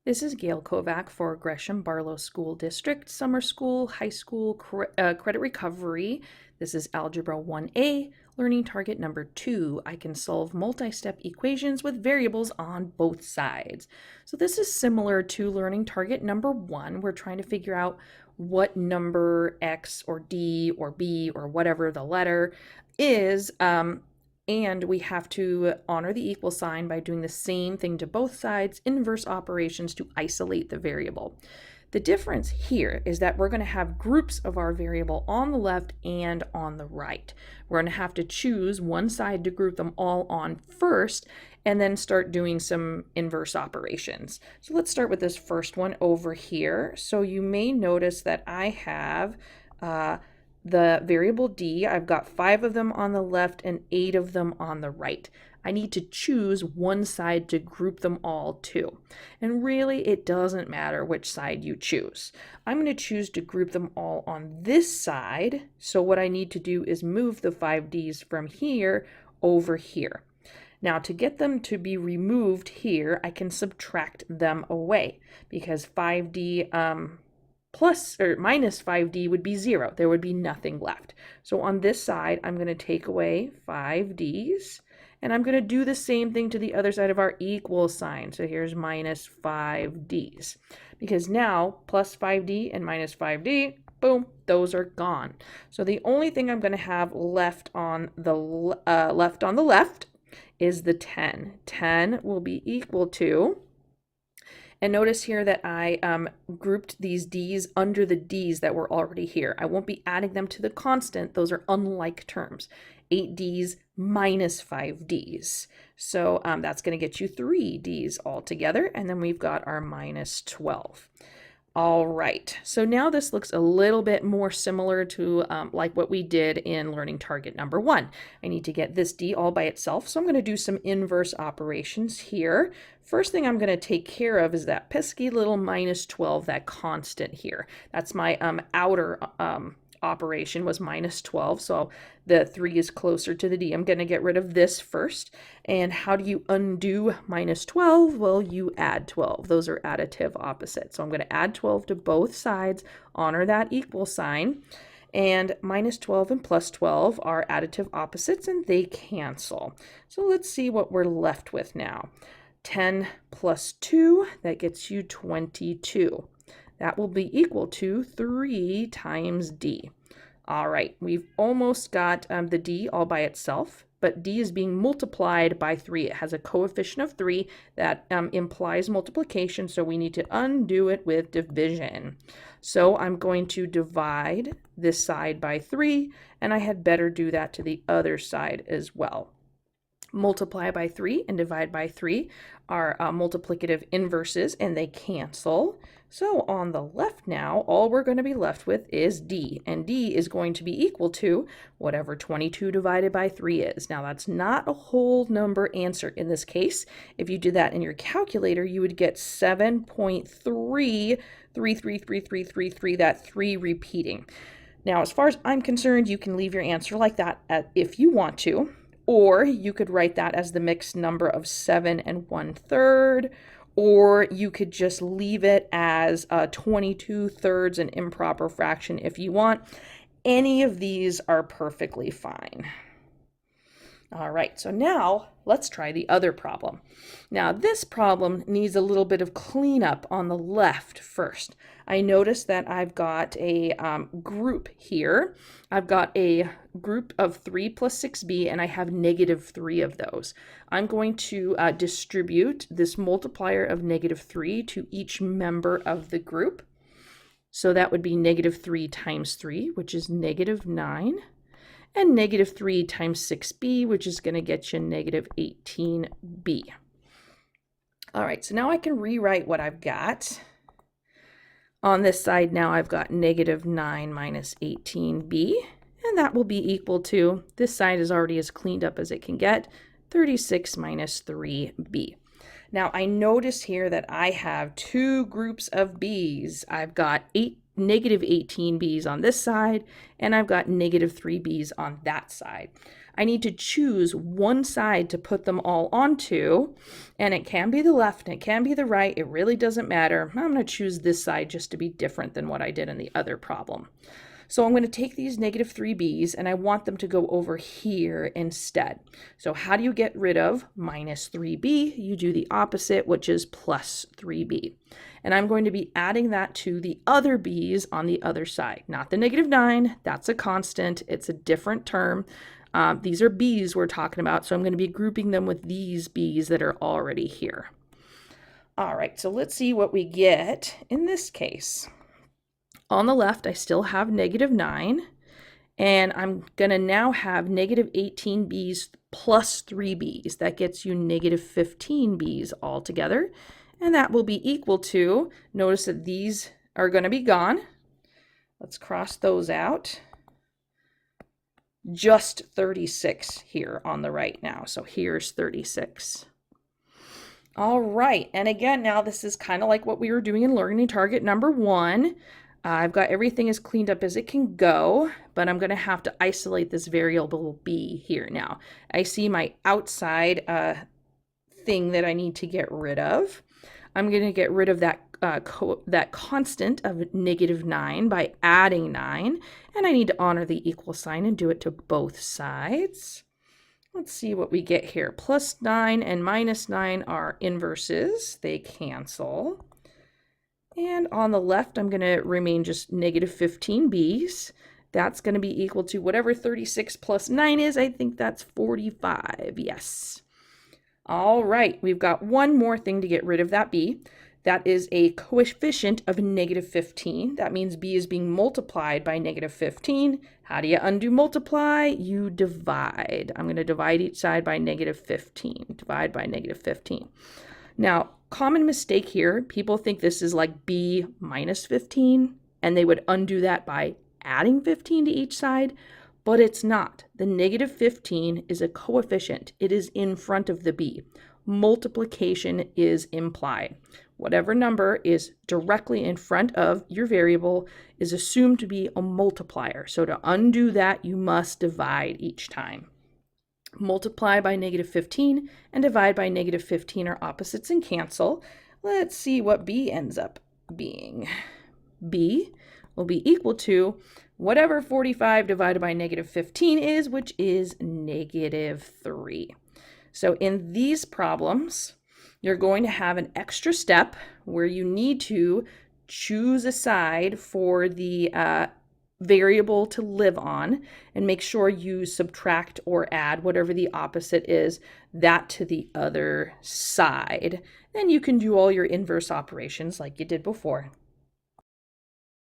This is Gail Kovac for Gresham Barlow School District, Summer School, High School Credit Recovery. This is Algebra 1A, Learning Target number 2. I can solve multi-step equations with variables on both sides. So this is similar to Learning Target number 1. We're trying to figure out what number X or D or B or whatever the letter is, and we have to honor the equal sign by doing the same thing to both sides, inverse operations to isolate the variable. The difference here is that we're going to have groups of our variable on the left and on the right. We're going to have to choose one side to group them all on first and then start doing some inverse operations. So let's start with this first one over here. So you may notice that I have the variable D. I've got 5 of them on the left and 8 of them on the right. I need to choose one side to group them all to. And really, it doesn't matter which side you choose. I'm going to choose to group them all on this side. So what I need to do is move the 5Ds from here over here. Now, to get them to be removed here, I can subtract them away because 5D plus or minus 5D would be 0. There would be nothing left. So on this side, I'm going to take away 5Ds, and I'm going to do the same thing to the other side of our equal sign. So here's minus 5Ds, because now plus 5D and minus 5D, boom, those are gone. So the only thing I'm going to have left on the left is the 10. 10 will be equal to, and notice here that I grouped these D's under the D's that were already here. I won't be adding them to the constant. Those are unlike terms. 8D's minus 5D's. So that's going to get you 3D's altogether. And then we've got our minus 12. All right, so now this looks a little bit more similar to like what we did in learning target number 1. I need to get this D all by itself, so I'm going to do some inverse operations here. First thing I'm going to take care of is that pesky little minus 12, that constant here. That's my outer operation was minus 12, so the 3 is closer to the D. I'm going to get rid of this first. And how do you undo minus 12? Well, you add 12. Those are additive opposites. So I'm going to add 12 to both sides, honor that equal sign, and minus 12 and plus 12 are additive opposites and they cancel. So let's see what we're left with now. 10 plus 2, that gets you 22. That will be equal to 3 times D. All right, we've almost got the D all by itself, but D is being multiplied by 3. It has a coefficient of 3 that implies multiplication, so we need to undo it with division. So I'm going to divide this side by 3, and I had better do that to the other side as well. Multiply by 3 and divide by 3 are multiplicative inverses, and they cancel. So on the left now, all we're going to be left with is D, and D is going to be equal to whatever 22 divided by 3 is. Now that's not a whole number answer in this case. If you did that in your calculator, you would get 7.3333333, that 3 repeating. Now, as far as I'm concerned, you can leave your answer like that if you want to, or you could write that as the mixed number of 7 1/3, or you could just leave it as 22/3, an improper fraction if you want. Any of these are perfectly fine. All right, so now let's try the other problem. Now this problem needs a little bit of cleanup on the left first. I notice that I've got a group here. I've got a group of 3 plus 6b, and I have negative 3 of those. I'm going to distribute this multiplier of negative 3 to each member of the group. So that would be negative 3 times 3, which is negative 9. And negative 3 times 6b, which is going to get you negative 18b. All right, so now I can rewrite what I've got. On this side now I've got negative 9 minus 18b, and that will be equal to, this side is already as cleaned up as it can get, 36 minus 3b. Now I notice here that I have 2 groups of b's. I've got negative 18b's on this side, and I've got negative 3b's on that side. I need to choose one side to put them all onto, and it can be the left and it can be the right. It really doesn't matter. I'm going to choose this side just to be different than what I did in the other problem. So I'm going to take these negative 3b's and I want them to go over here instead. So how do you get rid of minus 3b? You do the opposite, which is plus 3b. And I'm going to be adding that to the other b's on the other side. Not the negative 9, that's a constant, it's a different term. These are b's we're talking about, so I'm going to be grouping them with these b's that are already here. All right, so let's see what we get in this case. On the left, I still have negative 9, and I'm going to now have negative 18b's plus 3b's. That gets you negative 15b's altogether, and that will be equal to, notice that these are going to be gone. Let's cross those out. Just 36 here on the right now, so here's 36. All right, and again, now this is kind of like what we were doing in learning target number 1. I've got everything as cleaned up as it can go, but I'm going to have to isolate this variable b here now. I see my outside thing that I need to get rid of. I'm going to get rid of that constant of negative 9 by adding 9, and I need to honor the equal sign and do it to both sides. Let's see what we get here. Plus 9 and minus 9 are inverses. They cancel. And on the left, I'm going to remain just negative 15b's. That's going to be equal to whatever 36 plus 9 is. I think that's 45. Yes. All right. We've got one more thing to get rid of that b. That is a coefficient of negative 15. That means b is being multiplied by negative 15. How do you undo multiply? You divide. I'm going to divide each side by negative 15. Divide by negative 15. Now, common mistake here, people think this is like b minus 15, and they would undo that by adding 15 to each side, but it's not. The negative 15 is a coefficient. It is in front of the b. Multiplication is implied. Whatever number is directly in front of your variable is assumed to be a multiplier. So to undo that, you must divide each time. Multiply by negative 15 and divide by negative 15 are opposites and cancel. Let's see what b ends up being. B will be equal to whatever 45 divided by negative 15 is, which is negative 3. So in these problems, you're going to have an extra step where you need to choose a side for the variable to live on and make sure you subtract or add whatever the opposite is, that to the other side. Then you can do all your inverse operations like you did before.